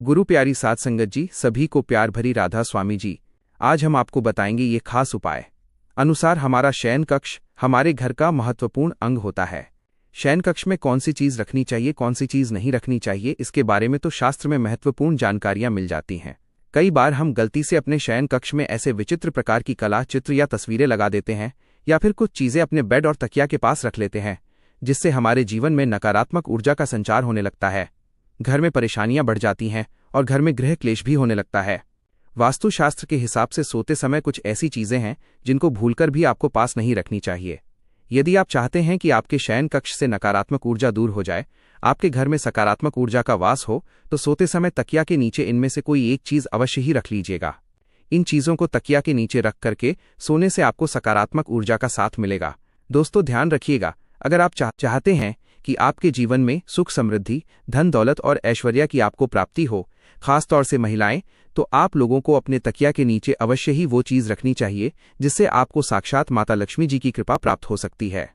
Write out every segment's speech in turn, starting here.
गुरु प्यारी साध संगत जी, सभी को प्यार भरी राधा स्वामी जी। आज हम आपको बताएंगे ये खास उपाय। अनुसार हमारा शयन कक्ष हमारे घर का महत्वपूर्ण अंग होता है। शयन कक्ष में कौन सी चीज रखनी चाहिए, कौन सी चीज नहीं रखनी चाहिए, इसके बारे में तो शास्त्र में महत्वपूर्ण जानकारियां मिल जाती हैं। कई बार हम गलती से अपने शयन कक्ष में ऐसे विचित्र प्रकार की कला चित्र या तस्वीरें लगा देते हैं, या फिर कुछ चीजें अपने बेड और तकिया के पास रख लेते हैं, जिससे हमारे जीवन में नकारात्मक ऊर्जा का संचार होने लगता है। घर में परेशानियां बढ़ जाती हैं और घर में गृह क्लेश भी होने लगता है। वास्तुशास्त्र के हिसाब से सोते समय कुछ ऐसी चीजें हैं जिनको भूलकर भी आपको पास नहीं रखनी चाहिए। यदि आप चाहते हैं कि आपके शयन कक्ष से नकारात्मक ऊर्जा दूर हो जाए, आपके घर में सकारात्मक ऊर्जा का वास हो, तो सोते समय तकिया के नीचे इनमें से कोई एक चीज अवश्य ही रख लीजिएगा। इन चीजों को तकिया के नीचे रख करके सोने से आपको सकारात्मक ऊर्जा का साथ मिलेगा। दोस्तों ध्यान रखिएगा, अगर आप चाहते हैं कि आपके जीवन में सुख समृद्धि, धन दौलत और ऐश्वर्य की आपको प्राप्ति हो, खासतौर से महिलाएं, तो आप लोगों को अपने तकिया के नीचे अवश्य ही वो चीज रखनी चाहिए जिससे आपको साक्षात माता लक्ष्मी जी की कृपा प्राप्त हो सकती है।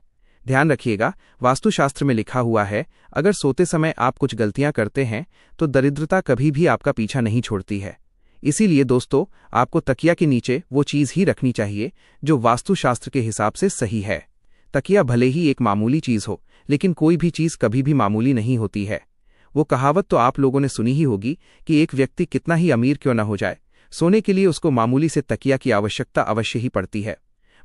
ध्यान रखिएगा, वास्तुशास्त्र में लिखा हुआ है, अगर सोते समय आप कुछ गलतियां करते हैं तो दरिद्रता कभी भी आपका पीछा नहीं छोड़ती है। इसीलिए दोस्तों, आपको तकिया के नीचे वो चीज ही रखनी चाहिए जो वास्तुशास्त्र के हिसाब से सही है। तकिया भले ही एक मामूली चीज हो, लेकिन कोई भी चीज कभी भी मामूली नहीं होती है। वो कहावत तो आप लोगों ने सुनी ही होगी कि एक व्यक्ति कितना ही अमीर क्यों न हो जाए, सोने के लिए उसको मामूली से तकिया की आवश्यकता अवश्य ही पड़ती है।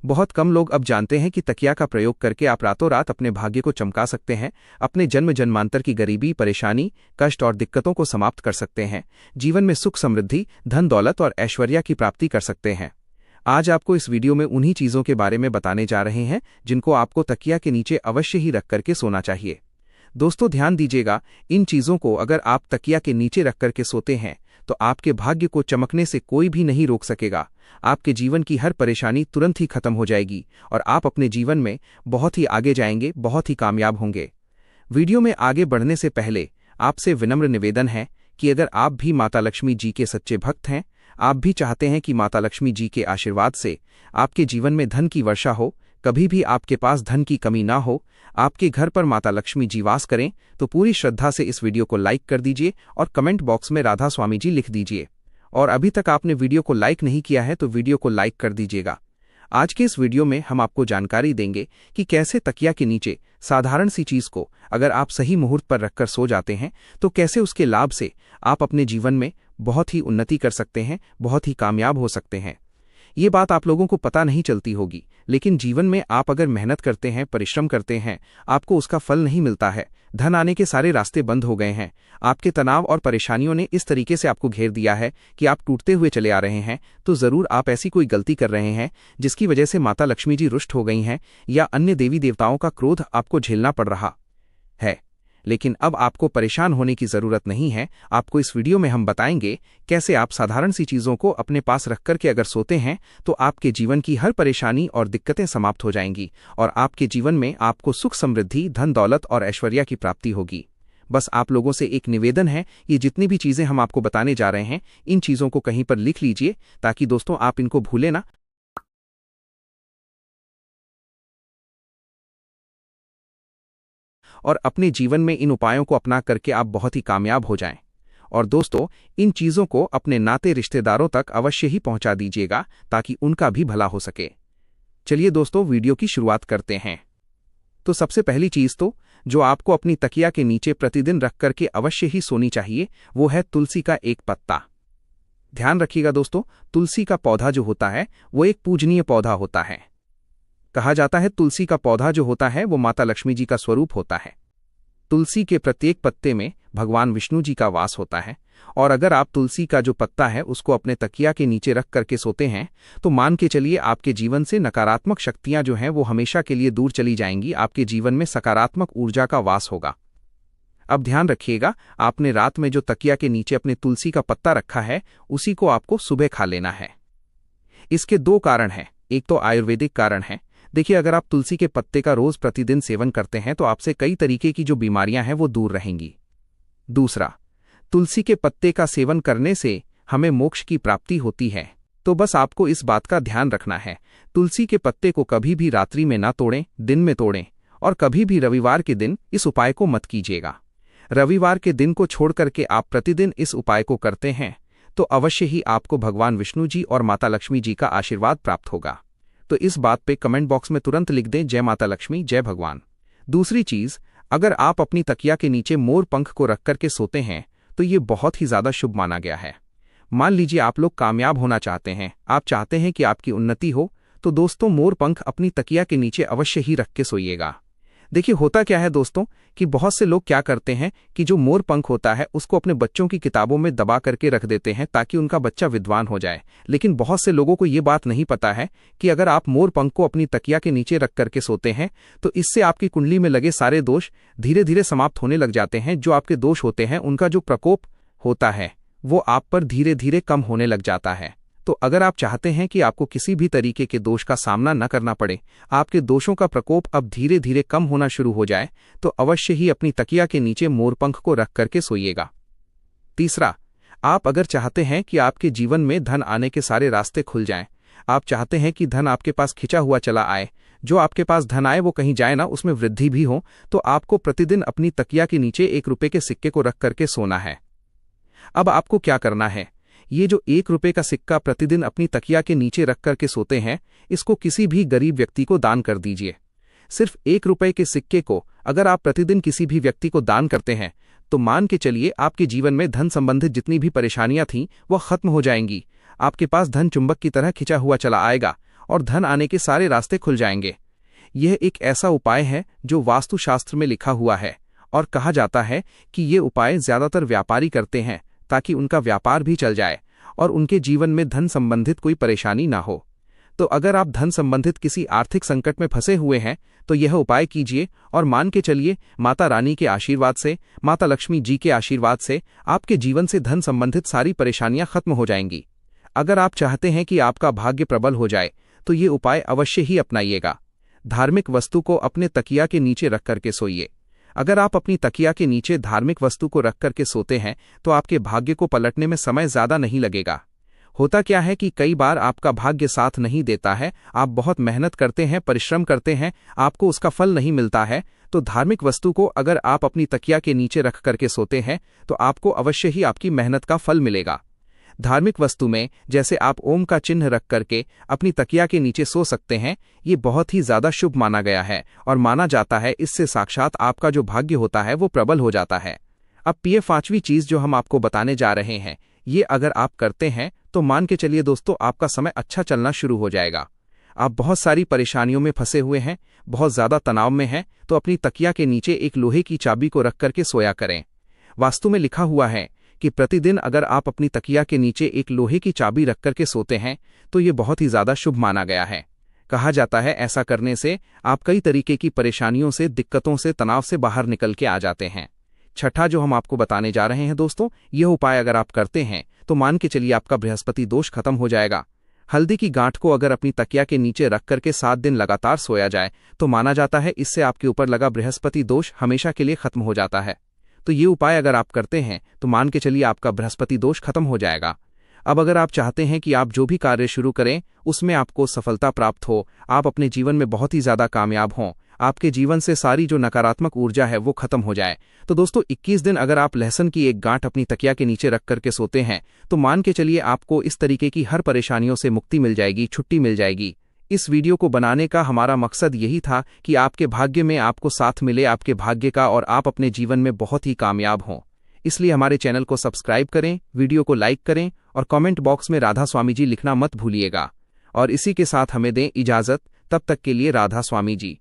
बहुत कम लोग अब जानते हैं कि तकिया का प्रयोग करके आप रातों रात अपने भाग्य को चमका सकते हैं, अपने जन्म जन्मांतर की गरीबी, परेशानी, कष्ट और दिक्कतों को समाप्त कर सकते हैं, जीवन में सुख समृद्धि, धन दौलत और ऐश्वर्य की प्राप्ति कर सकते हैं। आज आपको इस वीडियो में उन्हीं चीजों के बारे में बताने जा रहे हैं जिनको आपको तकिया के नीचे अवश्य ही रख करके सोना चाहिए। दोस्तों ध्यान दीजिएगा, इन चीजों को अगर आप तकिया के नीचे रख करके सोते हैं तो आपके भाग्य को चमकने से कोई भी नहीं रोक सकेगा। आपके जीवन की हर परेशानी तुरंत ही खत्म हो जाएगी और आप अपने जीवन में बहुत ही आगे जाएंगे, बहुत ही कामयाब होंगे। वीडियो में आगे बढ़ने से पहले आपसे विनम्र निवेदन है कि अगर आप भी माता लक्ष्मी जी के सच्चे भक्त हैं, आप भी चाहते हैं कि माता लक्ष्मी जी के आशीर्वाद से आपके जीवन में धन की वर्षा हो, कभी भी आपके पास धन की कमी ना हो, आपके घर पर माता लक्ष्मी जी वास करें, तो पूरी श्रद्धा से इस वीडियो को लाइक कर दीजिए और कमेंट बॉक्स में राधा स्वामी जी लिख दीजिए। और अभी तक आपने वीडियो को लाइक नहीं किया है तो वीडियो को लाइक कर दीजिएगा। आज के इस वीडियो में हम आपको जानकारी देंगे कि कैसे तकिया के नीचे साधारण सी चीज को अगर आप सही मुहूर्त पर रखकर सो जाते हैं तो कैसे उसके लाभ से आप अपने जीवन में बहुत ही उन्नति कर सकते हैं, बहुत ही कामयाब हो सकते हैं। ये बात आप लोगों को पता नहीं चलती होगी, लेकिन जीवन में आप अगर मेहनत करते हैं, परिश्रम करते हैं, आपको उसका फल नहीं मिलता है, धन आने के सारे रास्ते बंद हो गए हैं, आपके तनाव और परेशानियों ने इस तरीके से आपको घेर दिया है कि आप टूटते हुए चले आ रहे हैं, तो जरूर आप ऐसी कोई गलती कर रहे हैं जिसकी वजह से माता लक्ष्मी जी रुष्ट हो गई हैं या अन्य देवी देवताओं का क्रोध आपको झेलना पड़ रहा है। लेकिन अब आपको परेशान होने की जरूरत नहीं है। आपको इस वीडियो में हम बताएंगे कैसे आप साधारण सी चीजों को अपने पास रख करके अगर सोते हैं तो आपके जीवन की हर परेशानी और दिक्कतें समाप्त हो जाएंगी और आपके जीवन में आपको सुख समृद्धि, धन दौलत और ऐश्वर्य की प्राप्ति होगी। बस आप लोगों से एक निवेदन है, ये जितनी भी चीजें हम आपको बताने जा रहे हैं, इन चीजों को कहीं पर लिख लीजिए ताकि दोस्तों आप इनको भूलें ना। और अपने जीवन में इन उपायों को अपना करके आप बहुत ही कामयाब हो जाएं। और दोस्तों, इन चीजों को अपने नाते रिश्तेदारों तक अवश्य ही पहुंचा दीजिएगा ताकि उनका भी भला हो सके। चलिए दोस्तों, वीडियो की शुरुआत करते हैं। तो सबसे पहली चीज तो जो आपको अपनी तकिया के नीचे प्रतिदिन रख करके अवश्य ही सोनी चाहिए, वो है तुलसी का एक पत्ता। ध्यान रखिएगा दोस्तों, तुलसी का पौधा जो होता है वो एक पूजनीय पौधा होता है। कहा जाता है तुलसी का पौधा जो होता है वो माता लक्ष्मी जी का स्वरूप होता है। तुलसी के प्रत्येक पत्ते में भगवान विष्णु जी का वास होता है और अगर आप तुलसी का जो पत्ता है उसको अपने तकिया के नीचे रख करके सोते हैं तो मान के चलिए आपके जीवन से नकारात्मक शक्तियां जो हैं वो हमेशा के लिए दूर चली जाएंगी, आपके जीवन में सकारात्मक ऊर्जा का वास होगा। अब ध्यान रखिएगा, आपने रात में जो तकिया के नीचे अपने तुलसी का पत्ता रखा है उसी को आपको सुबह खा लेना है। इसके दो कारण हैं, एक तो आयुर्वेदिक कारण है। देखिए, अगर आप तुलसी के पत्ते का रोज प्रतिदिन सेवन करते हैं तो आपसे कई तरीके की जो बीमारियां हैं वो दूर रहेंगी। दूसरा, तुलसी के पत्ते का सेवन करने से हमें मोक्ष की प्राप्ति होती है। तो बस आपको इस बात का ध्यान रखना है, तुलसी के पत्ते को कभी भी रात्रि में ना तोड़ें, दिन में तोड़ें और कभी भी रविवार के दिन इस उपाय को मत कीजिएगा। रविवार के दिन को छोड़ करके आप प्रतिदिन इस उपाय को करते हैं तो अवश्य ही आपको भगवान विष्णु जी और माता लक्ष्मी जी का आशीर्वाद प्राप्त होगा। तो इस बात पे कमेंट बॉक्स में तुरंत लिख दें, जय माता लक्ष्मी, जय भगवान। दूसरी चीज, अगर आप अपनी तकिया के नीचे मोर पंख को रख करके सोते हैं तो ये बहुत ही ज्यादा शुभ माना गया है। मान लीजिए आप लोग कामयाब होना चाहते हैं, आप चाहते हैं कि आपकी उन्नति हो, तो दोस्तों मोर पंख अपनी तकिया के नीचे अवश्य ही रख के सोइएगा। देखिए होता क्या है दोस्तों कि बहुत से लोग क्या करते हैं कि जो मोर पंख होता है उसको अपने बच्चों की किताबों में दबा करके रख देते हैं ताकि उनका बच्चा विद्वान हो जाए। लेकिन बहुत से लोगों को ये बात नहीं पता है कि अगर आप मोर पंख को अपनी तकिया के नीचे रख करके सोते हैं तो इससे आपकी कुंडली में लगे सारे दोष धीरे धीरे समाप्त होने लग जाते हैं। जो आपके दोष होते हैं उनका जो प्रकोप होता है वो आप पर धीरे धीरे कम होने लग जाता है। तो अगर आप चाहते हैं कि आपको किसी भी तरीके के दोष का सामना न करना पड़े, आपके दोषों का प्रकोप अब धीरे धीरे कम होना शुरू हो जाए, तो अवश्य ही अपनी तकिया के नीचे मोरपंख को रख करके सोइएगा। तीसरा, आप अगर चाहते हैं कि आपके जीवन में धन आने के सारे रास्ते खुल जाएं, आप चाहते हैं कि धन आपके पास खिंचा हुआ चला आए, जो आपके पास धन आए वो कहीं जाए ना, उसमें वृद्धि भी हो, तो आपको प्रतिदिन अपनी तकिया के नीचे 1 रुपए के सिक्के को रख करके सोना है। अब आपको क्या करना है, ये जो 1 रुपए का सिक्का प्रतिदिन अपनी तकिया के नीचे रख करके सोते हैं, इसको किसी भी गरीब व्यक्ति को दान कर दीजिए। सिर्फ 1 रुपए के सिक्के को अगर आप प्रतिदिन किसी भी व्यक्ति को दान करते हैं तो मान के चलिए आपके जीवन में धन संबंधित जितनी भी परेशानियां थीं वह खत्म हो जाएंगी। आपके पास धन चुंबक की तरह खिंचा हुआ चला आएगा और धन आने के सारे रास्ते खुल जाएंगे। यह एक ऐसा उपाय है जो वास्तुशास्त्र में लिखा हुआ है और कहा जाता है कि ये उपाय ज्यादातर व्यापारी करते हैं ताकि उनका व्यापार भी चल जाए और उनके जीवन में धन संबंधित कोई परेशानी ना हो। तो अगर आप धन संबंधित किसी आर्थिक संकट में फंसे हुए हैं तो यह उपाय कीजिए और मान के चलिए माता रानी के आशीर्वाद से, माता लक्ष्मी जी के आशीर्वाद से आपके जीवन से धन संबंधित सारी परेशानियां खत्म हो जाएंगी। अगर आप चाहते हैं कि आपका भाग्य प्रबल हो जाए तो ये उपाय अवश्य ही अपनाइएगा। धार्मिक वस्तु को अपने तकिया के नीचे रख करके सोइए। अगर आप अपनी तकिया के नीचे धार्मिक वस्तु को रख करके सोते हैं तो आपके भाग्य को पलटने में समय ज्यादा नहीं लगेगा। होता क्या है कि कई बार आपका भाग्य साथ नहीं देता है, आप बहुत मेहनत करते हैं, परिश्रम करते हैं, आपको उसका फल नहीं मिलता है, तो धार्मिक वस्तु को अगर आप अपनी तकिया के नीचे रख करके सोते हैं तो आपको अवश्य ही आपकी मेहनत का फल मिलेगा। धार्मिक वस्तु में जैसे आप ओम का चिन्ह रख करके अपनी तकिया के नीचे सो सकते हैं, ये बहुत ही ज्यादा शुभ माना गया है और माना जाता है इससे साक्षात आपका जो भाग्य होता है वो प्रबल हो जाता है। अब ये 5वीं चीज जो हम आपको बताने जा रहे हैं, ये अगर आप करते हैं तो मान के चलिए दोस्तों आपका समय अच्छा चलना शुरू हो जाएगा। आप बहुत सारी परेशानियों में फंसे हुए हैं, बहुत ज्यादा तनाव में हैं, तो अपनी तकिया के नीचे एक लोहे की चाबी को रख करके सोया करें। वास्तु में लिखा हुआ है कि प्रतिदिन अगर आप अपनी तकिया के नीचे एक लोहे की चाबी रख करके सोते हैं तो ये बहुत ही ज्यादा शुभ माना गया है। कहा जाता है ऐसा करने से आप कई तरीके की परेशानियों से, दिक्कतों से, तनाव से बाहर निकल के आ जाते हैं। छठा जो हम आपको बताने जा रहे हैं दोस्तों, यह उपाय अगर आप करते हैं तो मान के चलिए आपका बृहस्पति दोष खत्म हो जाएगा। हल्दी की गांठ को अगर अपनी तकिया के नीचे रख करके 7 दिन लगातार सोया जाए तो माना जाता है इससे आपके ऊपर लगा बृहस्पति दोष हमेशा के लिए खत्म हो जाता है। तो ये उपाय अगर आप करते हैं तो मान के चलिए आपका बृहस्पति दोष खत्म हो जाएगा। अब अगर आप चाहते हैं कि आप जो भी कार्य शुरू करें उसमें आपको सफलता प्राप्त हो, आप अपने जीवन में बहुत ही ज्यादा कामयाब हों, आपके जीवन से सारी जो नकारात्मक ऊर्जा है वो खत्म हो जाए, तो दोस्तों 21 दिन अगर आप लहसुन की एक गांठ अपनी तकिया के नीचे रख करके सोते हैं तो मान के चलिए आपको इस तरीके की हर परेशानियों से मुक्ति मिल जाएगी, छुट्टी मिल जाएगी। इस वीडियो को बनाने का हमारा मकसद यही था कि आपके भाग्य में आपको साथ मिले, आपके भाग्य का, और आप अपने जीवन में बहुत ही कामयाब हों। इसलिए हमारे चैनल को सब्सक्राइब करें, वीडियो को लाइक करें और कमेंट बॉक्स में राधा स्वामी जी लिखना मत भूलिएगा। और इसी के साथ हमें दें इजाजत, तब तक के लिए राधा स्वामी जी।